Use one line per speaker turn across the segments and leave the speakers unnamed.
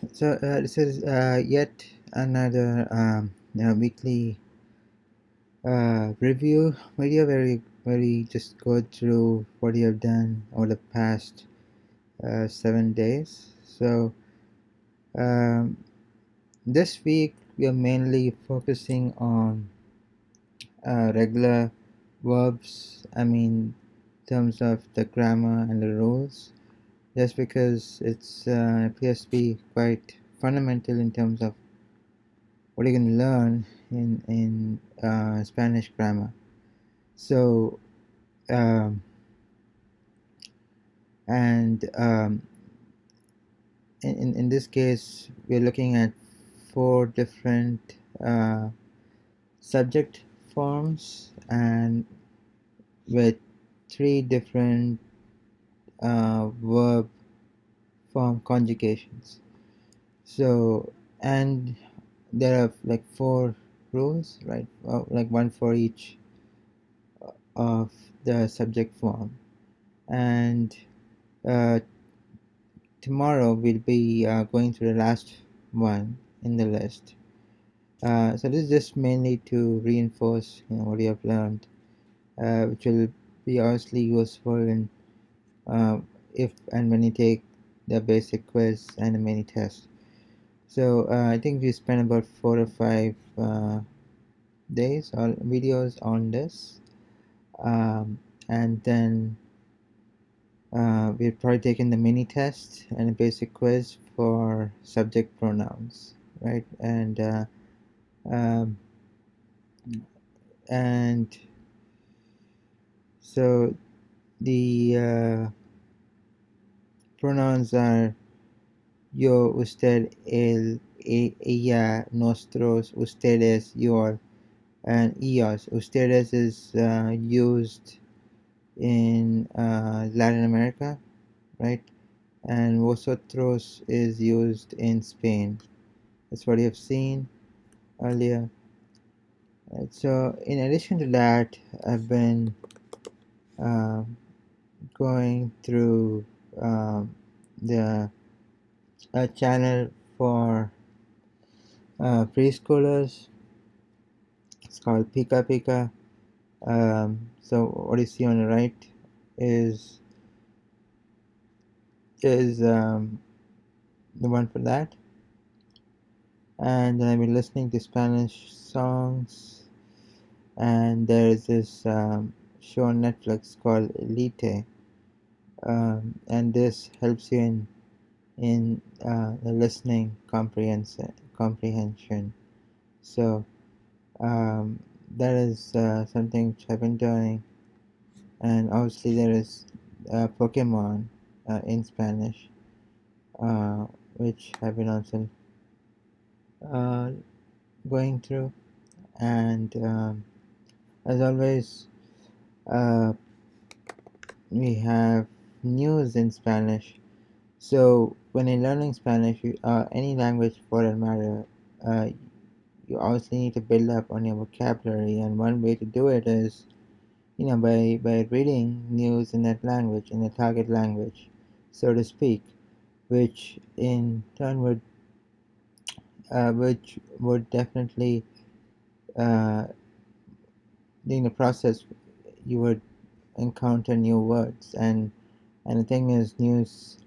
This is yet another weekly review video where we just go through what you have done over the past 7 days. So um, this week we are mainly focusing on regular verbs. I mean, in terms of the grammar and the rules, just because it's appears to be quite fundamental in terms of what you can learn in Spanish grammar. So um, and in this case, we're looking at four different subject forms and with three different verb form conjugations. So and there are like four rules, right? Like one for each of the subject form. And uh, tomorrow we'll be going through the last one in the list. So this is just mainly to reinforce what you have learned, which will be obviously useful in uh, if and when you take the basic quiz and the mini test. So I think we spent about 4 or 5 days or videos on this, and then we've probably taken the mini test and a basic quiz for subject pronouns, right? Um, and so the pronouns are yo, usted, él, ella, nosotros, ustedes, your, and ellos. Ustedes is used in Latin America, right? And vosotros is used in Spain. That's what you have seen earlier. Right, so in addition to that, I've been uh, going through the channel for preschoolers. It's called pica-pica. So what you see on the right is the one for that. And then I've been listening to Spanish songs, and there's this show on Netflix called Elite, and this helps you in the listening comprehension. So that is something which I've been doing, and obviously there is Pokemon in Spanish, uh, which I've been also uh, going through, and as always, uh, we have news in Spanish. So when you're learning Spanish, any language for that matter, uh, you obviously need to build up on your vocabulary, and one way to do it is, by reading news in that language, in the target language, so to speak, which in turn would definitely, uh, in the process, you would encounter new words, and the thing is, news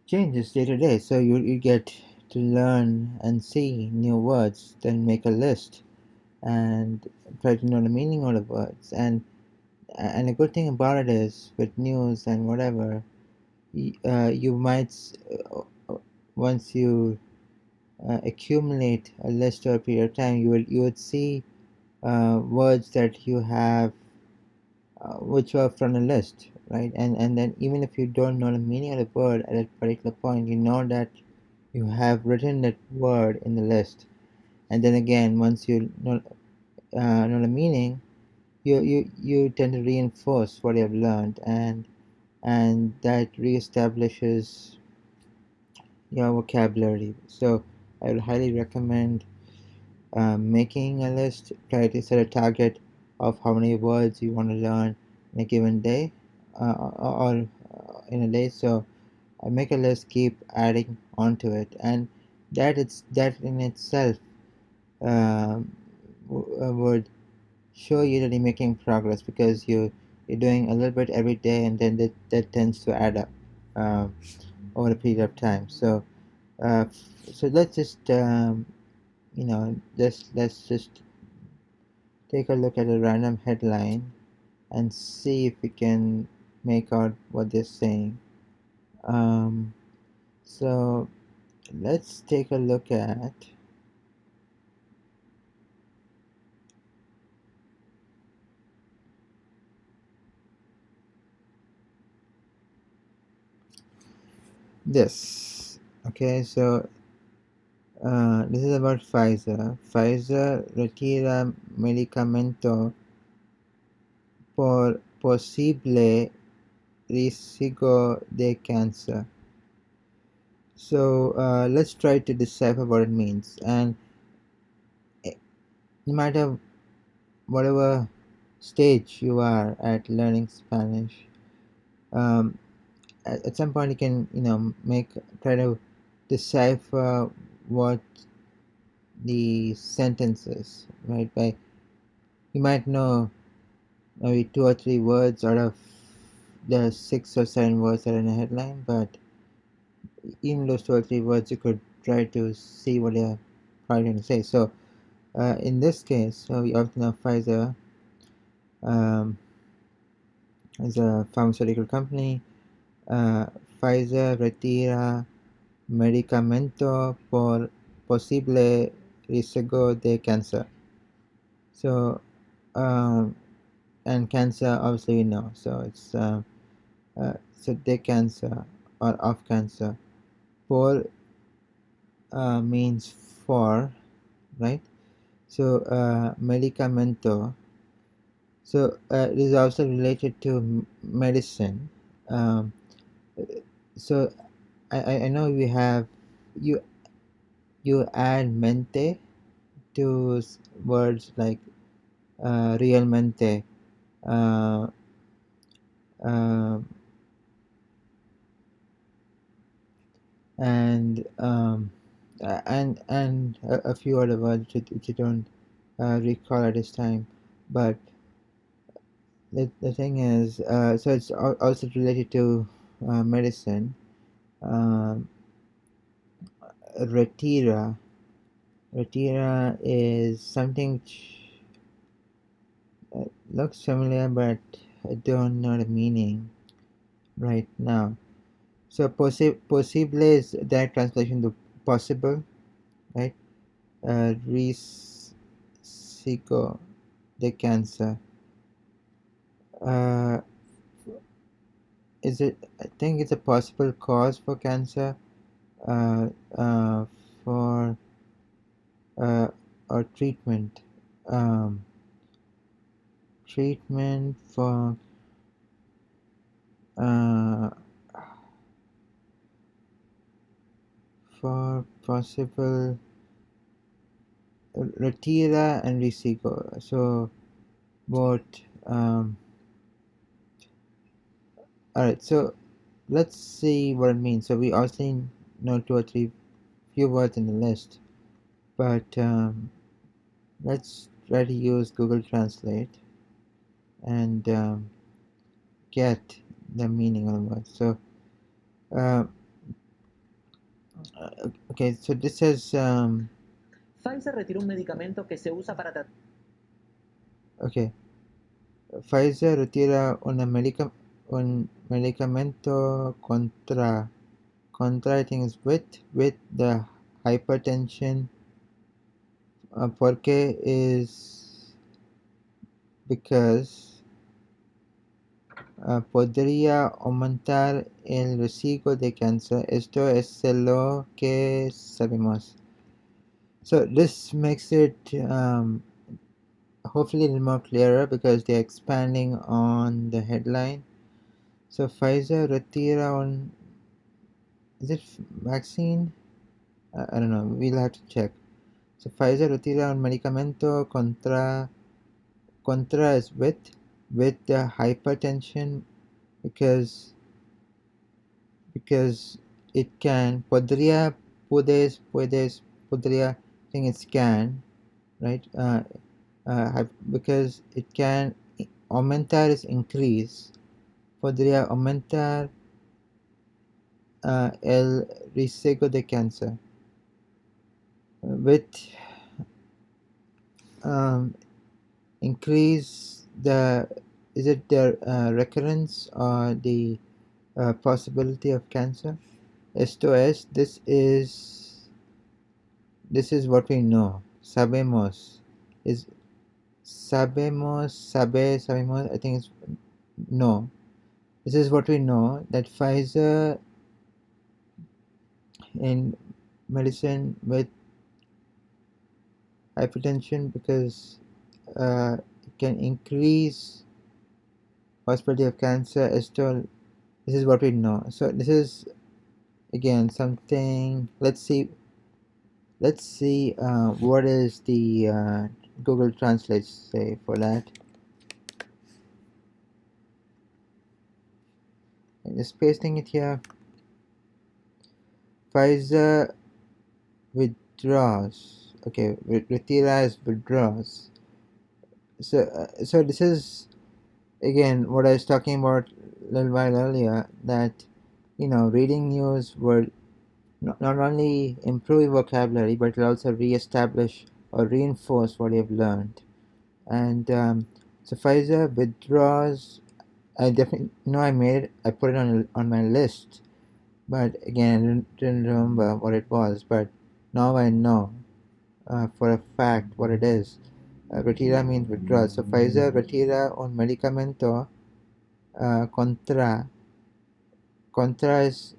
changes day to day, so you get to learn and see new words, then make a list and try to know the meaning of the words. And the good thing about it is, with news and whatever, you might once you accumulate a list over a period of time, you would see words that you have which were from the list, right? And then even if you don't know the meaning of the word at a particular point, you know that you have written that word in the list. And then again, once you know the meaning, you tend to reinforce what you have learned, and that reestablishes your vocabulary. So I would highly recommend making a list. Try to set a target of how many words you want to learn in a given day, or in a day. So make a list, keep adding onto it, and that in itself would show you that you're making progress, because you're doing a little bit every day, and then that tends to add up um, over a period of time. Uh, so let's just let's just take a look at a random headline and see if we can make out what they're saying. Um, so let's take a look at this. Okay, so this is about Pfizer. Pfizer retira medicamento por posible riesgo de cáncer. So let's try to decipher what it means. And no matter whatever stage you are at learning Spanish, um, at some point you can try to decipher what the sentence is, right? By you might know maybe 2 or 3 words out of the 6 or 7 words that are in a headline, but even those 2 or 3 words you could try to see what they're trying to say. So in this case, so we also know Pfizer um, is a pharmaceutical company. Pfizer retira medicamento por posible riesgo de cáncer. So and cancer, obviously we know, so it's so de cancer or of cancer. Por means for, right? So medicamento, so it is also related to medicine. um, so I know we have you add mente to words like realmente, uh, uh, and a few other words which you don't recall at this time. But the thing is, so it's also related to medicine. Um, retira. Retira is something which looks familiar, but I don't know the meaning right now. So posible is direct translation to possible, right? Riesgo de cancer. Uh, is it? I think it's a possible cause for cancer. Uh, uh, for or treatment. Um, treatment uh, for possible retira and resigo. So both. Alright, so let's see what it means. So we also know 2 or 3 few words in the list, but let's try to use Google Translate and get the meaning of the word. So uh, okay, so this says
Pfizer retiró un medicamento que se usa para tratar.
okay, Pfizer retira un medicamento contra I think is with the hypertension. Porque is because podría aumentar el riesgo de cáncer. Esto es lo que sabemos. So this makes it hopefully a little more clearer, because they're expanding on the headline. So Pfizer retira un, is it vaccine? I don't know, we'll have to check. So Pfizer retira un medicamento contra is with the hypertension, because because it can. Podría, puedes, puedes, podría. I think it's can, right? Because it can. Aumentar is increase. Podría aumentar el riesgo de cáncer. With increase the, is it the recurrence or the possibility of cancer? Esto es, this is what we know. Sabemos is sabemos. I think it's no. This is what we know, that Pfizer in medicine with hypertension, because it can increase possibility of cancer. Esto, this is what we know. So this is again something. Let's see what is the Google Translate say for that. I'm just pasting it here. Pfizer withdraws. Okay, retira is withdraws. So this is again what I was talking about a little while earlier, that reading news will not only improve your vocabulary, but it will also re-establish or reinforce what you've learned. And so Pfizer withdraws. I definitely know I made it. I put it on my list, but again I didn't remember what it was. But now I know for a fact what it is. Retira means withdraw. So Pfizer retira un medicamento contra. Contra is,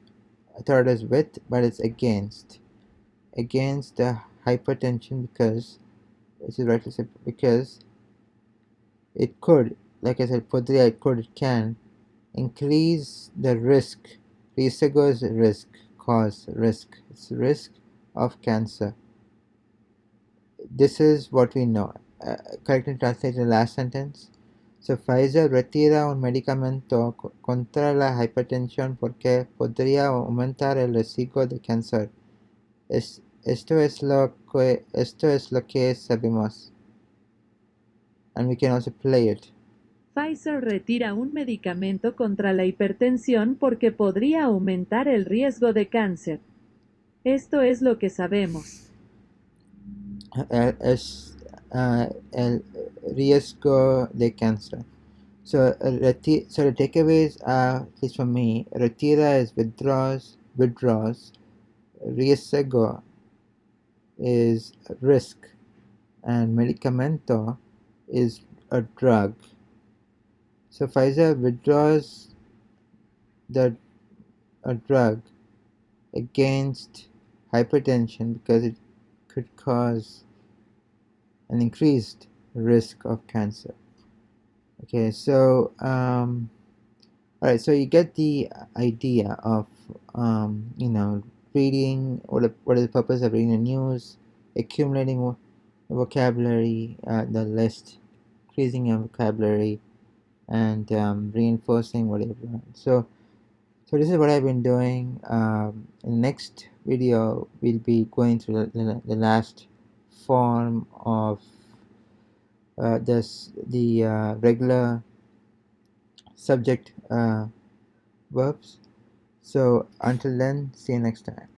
I thought it is with, but it's against. Against the hypertension, because this is rightly said, because it could, like I said, podría, it could, it can increase the risk. Riesgo is risk, cause, risk. It's risk of cancer. This is what we know. Correctly translate the last sentence. So Pfizer retira un medicamento contra la hipertensión porque podría aumentar el riesgo de cáncer. Esto es lo que sabemos. And we can also play it.
Pfizer retira un medicamento contra la hipertensión porque podría aumentar el riesgo de cáncer. Esto es lo que sabemos.
Es el riesgo de cáncer. So the takeaways are, at least for me, retira is withdraws. Riesgo is risk, and medicamento is a drug. So Pfizer withdraws a drug against hypertension because it could cause an increased risk of cancer. Okay, so alright, so you get the idea of reading. What is the purpose of reading the news? Accumulating vocabulary, the list, increasing your vocabulary, and reinforcing what you've learned. So this is what I've been doing. In the next video, we'll be going through the last form of the regular subject verbs. So until then, see you next time.